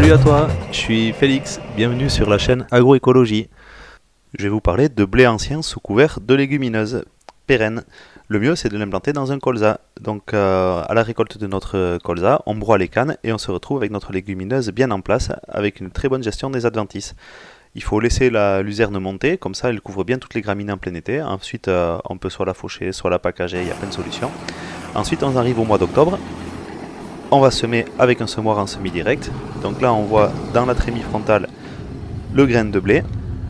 Salut à toi, je suis Félix, bienvenue sur la chaîne Agroécologie. Je vais vous parler de blé ancien sous couvert de légumineuses pérennes. Le mieux c'est de l'implanter dans un colza. Donc à la récolte de notre colza, on broie les cannes et on se retrouve avec notre légumineuse bien en place avec une très bonne gestion des adventices. Il faut laisser la luzerne monter, comme ça elle couvre bien toutes les graminées en plein été. Ensuite on peut soit la faucher, soit la packager, il y a plein de solutions. Ensuite on arrive au mois d'octobre. On va semer avec un semoir en semi-direct. Donc là on voit dans la trémie frontale le grain de blé,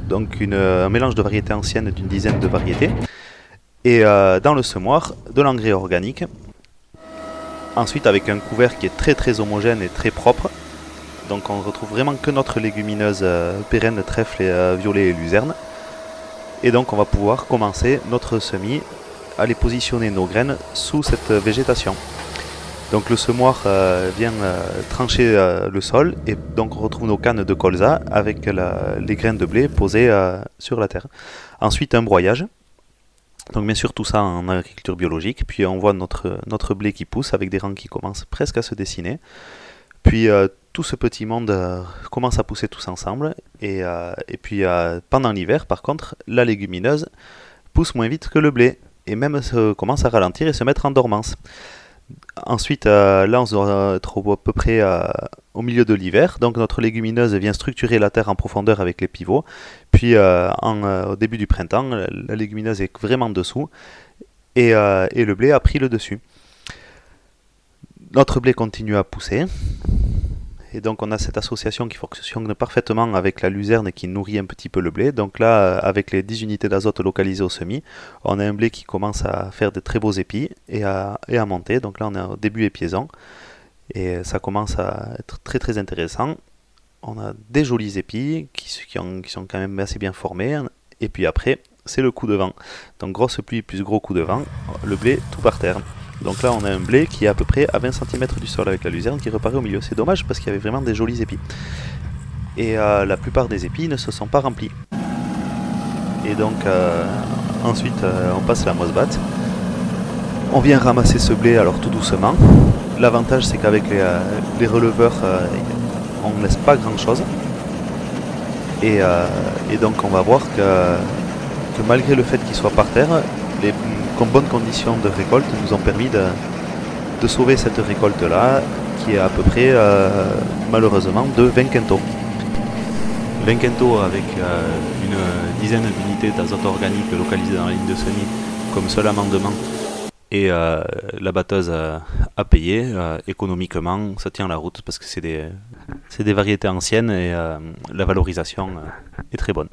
donc un mélange de variétés anciennes d'une dizaine de variétés. Et dans le semoir de l'engrais organique. Ensuite avec un couvert qui est très homogène et très propre. Donc on retrouve vraiment que notre légumineuse pérenne, trèfle, violet et luzerne. Et donc on va pouvoir commencer notre semis, aller positionner nos graines sous cette végétation. Donc le semoir vient trancher le sol et donc on retrouve nos cannes de colza avec les graines de blé posées sur la terre. Ensuite un broyage, donc bien sûr tout ça en agriculture biologique, puis on voit notre blé qui pousse avec des rangs qui commencent presque à se dessiner. Puis tout ce petit monde commence à pousser tous ensemble et puis pendant l'hiver par contre la légumineuse pousse moins vite que le blé et même commence à ralentir et se mettre en dormance. Ensuite, là on se retrouve à peu près au milieu de l'hiver, donc notre légumineuse vient structurer la terre en profondeur avec les pivots, puis au début du printemps, la légumineuse est vraiment dessous, et le blé a pris le dessus. Notre blé continue à pousser, et donc on a cette association qui fonctionne parfaitement avec la luzerne qui nourrit un petit peu le blé. Donc là, avec les 10 unités d'azote localisées au semis, on a un blé qui commence à faire de très beaux épis et à monter. Donc là on est au début épiaisant et ça commence à être très intéressant. On a des jolis épis qui sont quand même assez bien formés. Et puis après, c'est le coup de vent. Donc grosse pluie plus gros coup de vent, le blé tout par terre. Donc là on a un blé qui est à peu près à 20 cm du sol avec la luzerne qui reparaît au milieu. C'est dommage parce qu'il y avait vraiment des jolis épis. Et la plupart des épis ne se sont pas remplis. Et donc ensuite on passe la mosse-batte. On vient ramasser ce blé alors tout doucement. L'avantage c'est qu'avec les releveurs on ne laisse pas grand chose. Et donc on va voir que malgré le fait qu'il soit par terre, les bonnes conditions de récolte nous ont permis de sauver cette récolte-là, qui est à peu près, malheureusement, de 20 quintaux. 20 quintaux avec une dizaine d'unités d'azote organique localisées dans la ligne de semis comme seul amendement et la batteuse à payer économiquement, ça tient la route parce que c'est des variétés anciennes et la valorisation est très bonne.